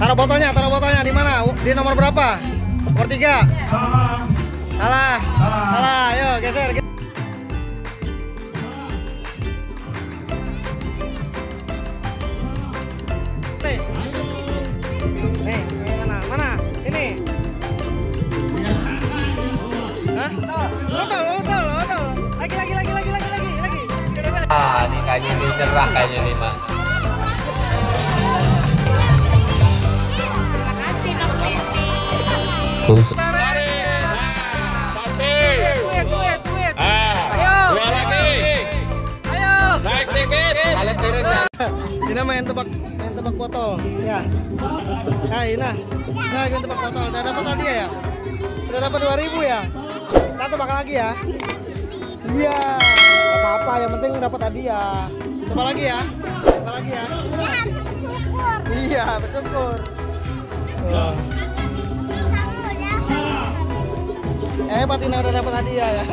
Taruh botolnya di mana? Di nomor berapa? Nomor 3. Salah. Ayo geser. Nih, mana? Sini. Hah? Betul. Lagi. Nih kayaknya ini cerah kayaknya nih, Mak. Terima kasih, Nok Titi. Duit. Ayo. Dua lagi. Ayo. Naik dikit. Kalian turun ya. Ini main tebak botol. Ya. Ini lagi main tebak botol. Udah dapat tadi ya? Udah dapat 2.000 ya? Kita tebak lagi ya. Iya. Gak apa-apa, yang penting dapat hadiah. Coba lagi ya. Iya, bersyukur. Hebat ini udah dapat hadiah ya.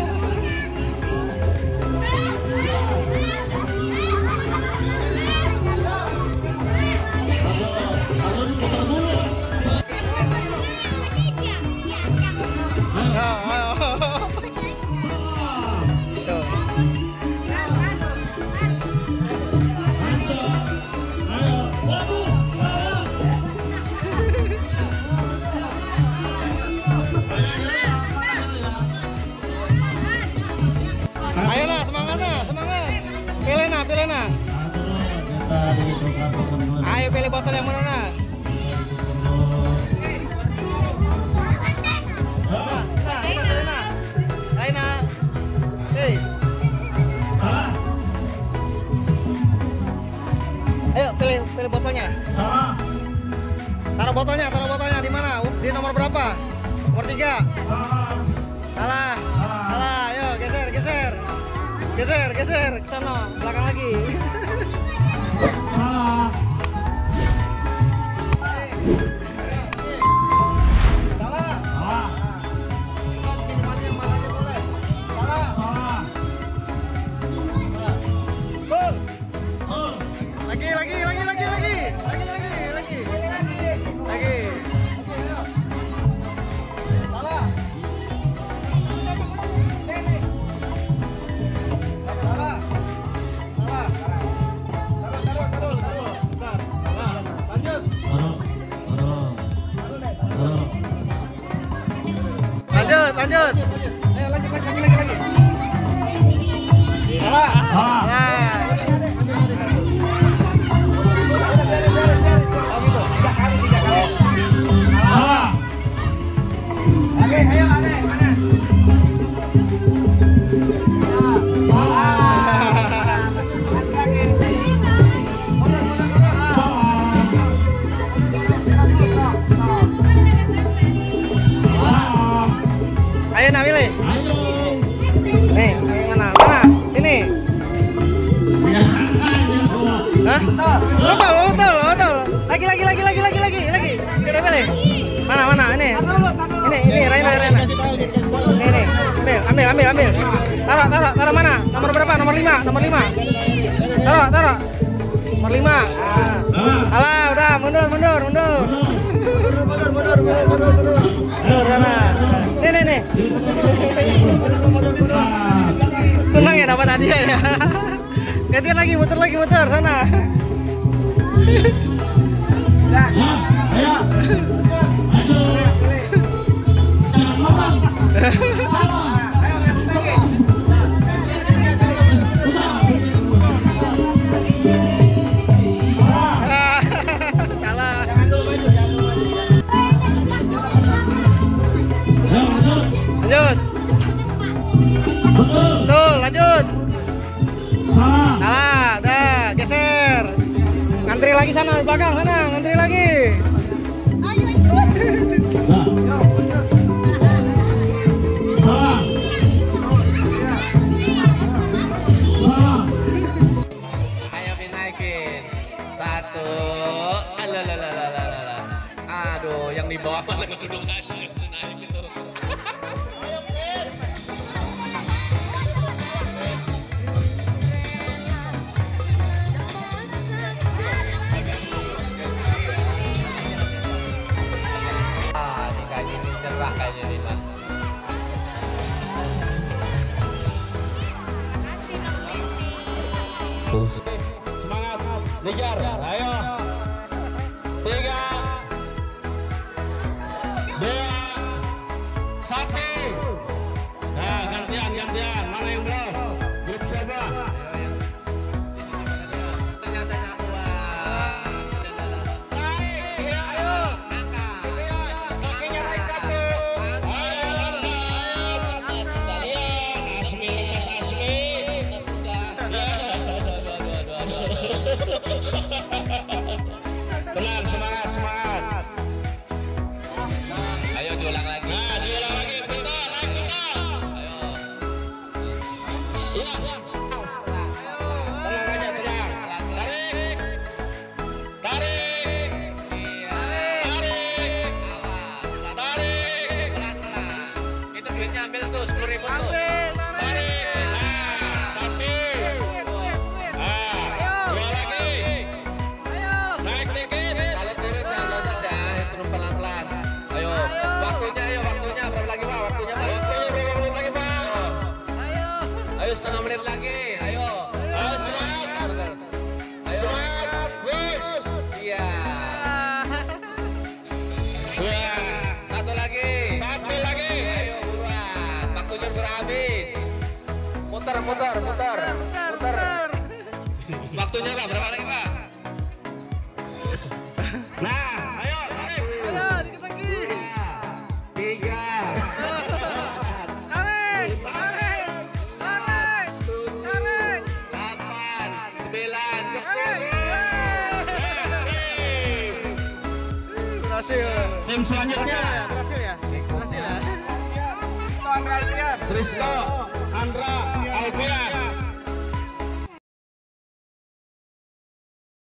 Ayolah, semangat. Pilih nah. Ayo pilih botol yang mana nah. Nah. Hei. Ayo pilih botolnya. Taruh botolnya di mana? Di nomor berapa? Nomor 3. Salah. Ayo geser ke sana, belakang lagi. Lanjut. Ayo lanjut lagi. Salah. Oke, ayo mana? Ayo nak pilih. Nih, mana? Sini. Hah? Betul. Lagi. Kita pilih. Mana? Ini. Raina. Ini. Ambil. Taruh mana? Nomor berapa? Nomor 5. Taruh. Nomor 5. Alah, udah mundur. Mundur sana. Nih. Tenang ya, dapat hadiah ya. Gantian lagi, muter sana. Lanjut. Salah, udah geser. Ngantri lagi sana di belakang sana, ngantri lagi. Ayo ikut. Ayo dinaikin. 1. Aduh, yang di bawah mana duduk aja nggak bisa naik itu. kejar. Ayo. 3, 2, 1. Nah, gantian. Mana yang belum? Grup siapa? Tanya-tanya keluar. Naik, ya. Semua kakinya naik 1. Ayo, Iya, Asmi, Mas Asmi. Benar, semangat. Ayo diulang lagi. Nah, diulang lagi. Betul, naik betul. Ayo. Iya. Tenang aja, tenang. Tarik. Tarik. Iya. Tarik. Awas. Tarik. Pelan-pelan. Itu duitnya ambil tuh 10.000 tuh. Tarik. Nah, 1. Nah, 2 lagi. Naik dikit. Kalau turun jangan loncat ya, turun pelan-pelan. Ayo. Waktunya berapa lagi Pak? Waktunya Pak. Waktunya berapa menit lagi, Pak? Ayo setengah menit lagi. Ayo. Ayo, semangat. Bentar. Ayo. Semangat. Bus. Iya. Ya. Satu lagi. Satu lagi. Ayo buruan. Waktunya udah habis. Muter. Waktunya Pak, berapa lagi Pak? Nah, ayo, tarik. 3. 8, 9, 10. Berhasil. Tim selanjutnya. Berhasil ya. Tristo, Andra, Alfian.